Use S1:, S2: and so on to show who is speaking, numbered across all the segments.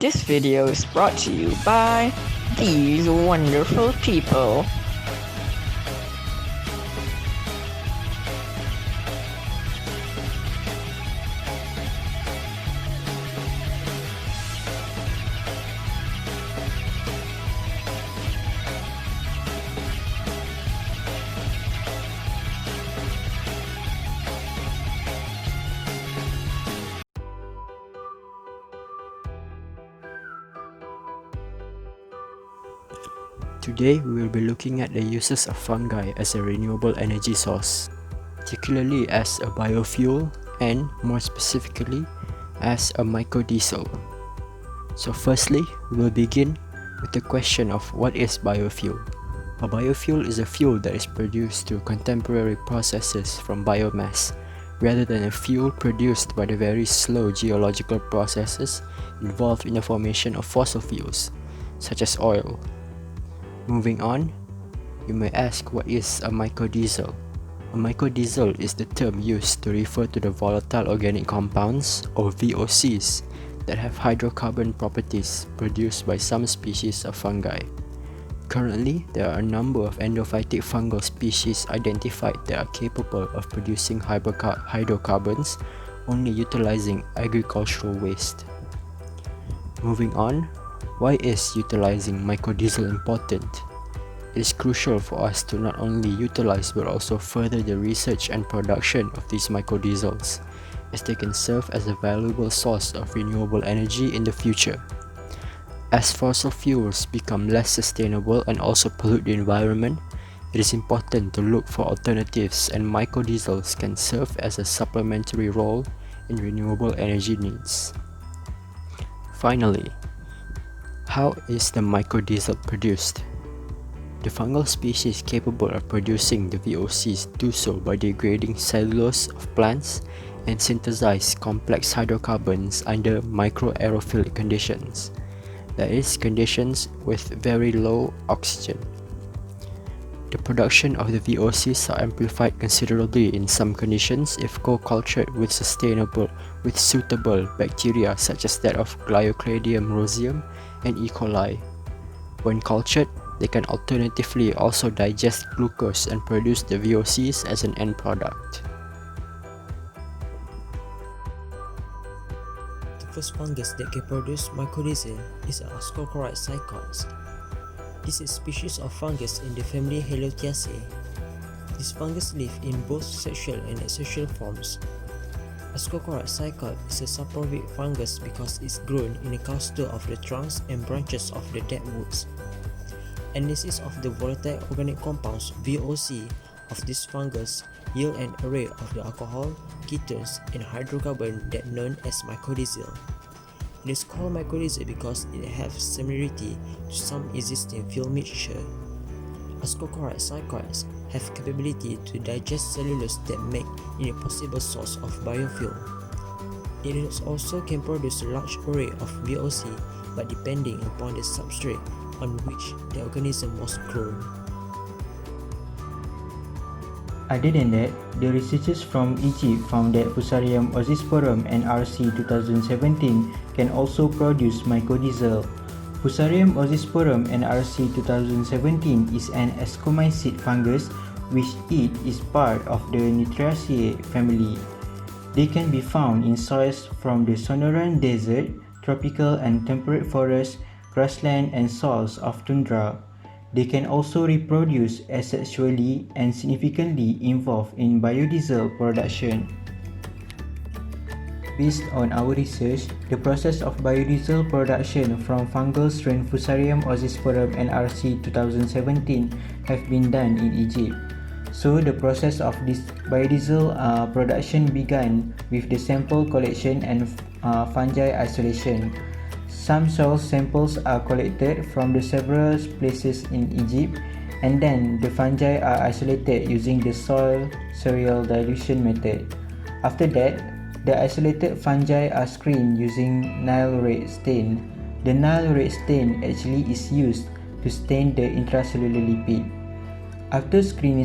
S1: This video is brought to you by these wonderful people.
S2: Today we will be looking at the uses of fungi as a renewable energy source, particularly as a biofuel and, more specifically, as a mycodiesel. So firstly, we will begin with the question of what is biofuel. A biofuel is a fuel that is produced through contemporary processes from biomass, rather than a fuel produced by the very slow geological processes involved in the formation of fossil fuels, such as oil. Moving on, you may ask what is a mycodiesel. A mycodiesel is the term used to refer to the volatile organic compounds, or VOCs, that have hydrocarbon properties produced by some species of fungi. Currently, there are a number of endophytic fungal species identified that are capable of producing hydrocarbons only utilizing agricultural waste. Moving on, why is utilizing mycodiesel important? It is crucial for us to not only utilize but also further the research and production of these mycodiesels, as they can serve as a valuable source of renewable energy in the future. As fossil fuels become less sustainable and also pollute the environment, it is important to look for alternatives, and mycodiesels can serve as a supplementary role in renewable energy needs. Finally, how is the mycodiesel produced? The fungal species capable of producing the VOCs do so by degrading cellulose of plants and synthesize complex hydrocarbons under microaerophilic conditions, that is, conditions with very low oxygen. The production of the VOCs are amplified considerably in some conditions if co-cultured with suitable bacteria such as that of Gliocladium roseum and E. coli. When cultured, they can alternatively also digest glucose and produce the VOCs as an end product.
S3: The first fungus that can produce mycodiesel is Ascocoride cycads. This is a species of fungus in the family Halothiaceae. This fungus lives in both sexual and asexual forms. Ascocoride cycad is a saprophytic fungus because it's grown in a cluster of the trunks and branches of the dead woods. Analysis of the volatile organic compounds VOC of this fungus yield an array of the alcohol, ketones, and hydrocarbon that known as mycodiesel. It is called mycodiesel because it has similarity to some existing fuel mixture. Ascocoride cycads have capability to digest cellulose that make it a possible source of biofuel. It also can produce a large array of VOC, but depending upon the substrate on which the organism was grown.
S4: Other than that, the researchers from Egypt found that Fusarium oxysporum and RC 2017 can also produce mycodiesel. Fusarium oxysporum and RC 2017 is an ascomycete fungus which it is part of the Nitriaceae family. They can be found in soils from the Sonoran Desert, tropical and temperate forests, grassland and soils of tundra. They can also reproduce asexually and significantly involved in biodiesel production. Based on our research, the process of biodiesel production from fungal strain Fusarium oxysporum and RC 2017 have been done in Egypt. So the process of this biodiesel production began with the sample collection and fungi isolation. Some soil samples are collected from the several places in Egypt, and then the fungi are isolated using the soil cereal dilution method. After that, the isolated fungi are screened using Nile red stain. The Nile red stain actually is used to stain the intracellular lipid. After screening,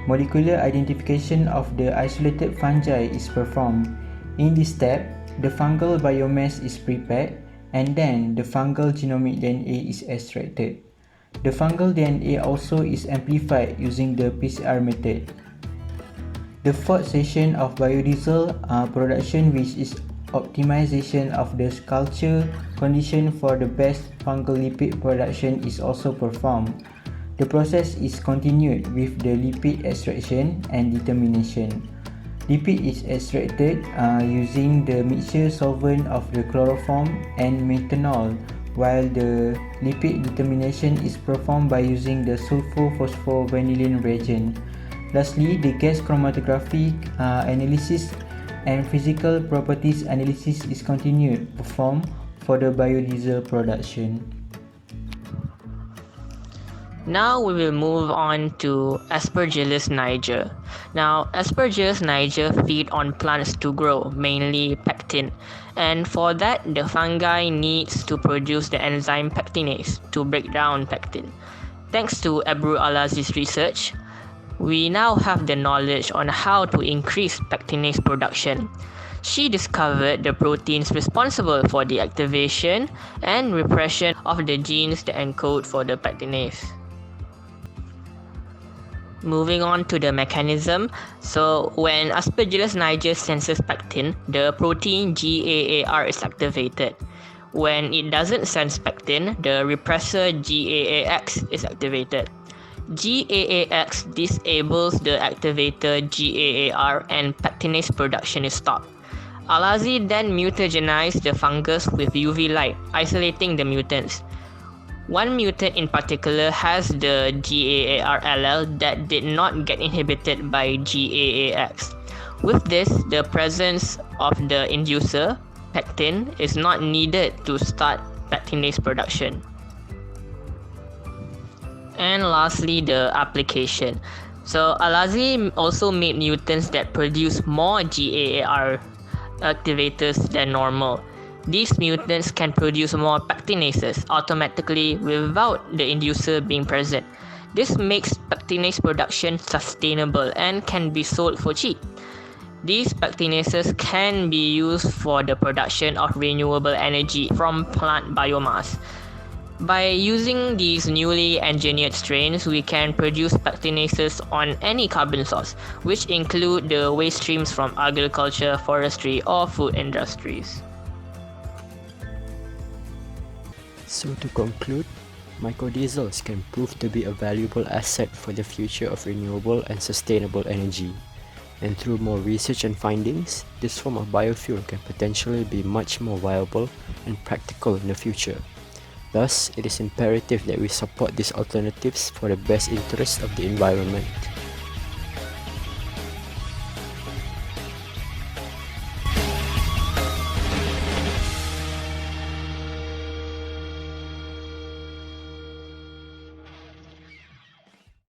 S4: molecular identification of the isolated fungi is performed. In this step, the fungal biomass is prepared and then the fungal genomic DNA is extracted. The fungal DNA also is amplified using the PCR method. The fourth session of biodiesel production, which is optimization of the culture condition for the best fungal lipid production, is also performed. The process is continued with the lipid extraction and determination. Lipid is extracted using the mixture solvent of the chloroform and methanol, while the lipid determination is performed by using the sulfur-phosphor-vanillin reagent. Lastly, the gas chromatography analysis and physical properties analysis is continued performed for the biodiesel production.
S1: Now we will move on to Aspergillus niger. Now, Aspergillus niger feed on plants to grow, mainly pectin, and for that the fungi needs to produce the enzyme pectinase to break down pectin. Thanks to Ebru Alazi's research, we now have the knowledge on how to increase pectinase production. She discovered the proteins responsible for the activation and repression of the genes that encode for the pectinase. Moving on to the mechanism, so when Aspergillus niger senses pectin, the protein GAAR is activated. When it doesn't sense pectin, the repressor GAAX is activated. GAAX disables the activator GAAR and pectinase production is stopped. Alazi then mutagenized the fungus with UV light, isolating the mutants. One mutant in particular has the GAAR allele that did not get inhibited by GAAX. With this, the presence of the inducer, pectin, is not needed to start pectinase production. And lastly, the application. So Alazi also made mutants that produce more GAAR activators than normal. These mutants can produce more pectinases automatically without the inducer being present. This makes pectinase production sustainable and can be sold for cheap. These pectinases can be used for the production of renewable energy from plant biomass. By using these newly engineered strains, we can produce pectinases on any carbon source, which include the waste streams from agriculture, forestry, or food industries.
S2: So to conclude, microdiesels can prove to be a valuable asset for the future of renewable and sustainable energy. And through more research and findings, this form of biofuel can potentially be much more viable and practical in the future. Thus, it is imperative that we support these alternatives for the best interest of the environment.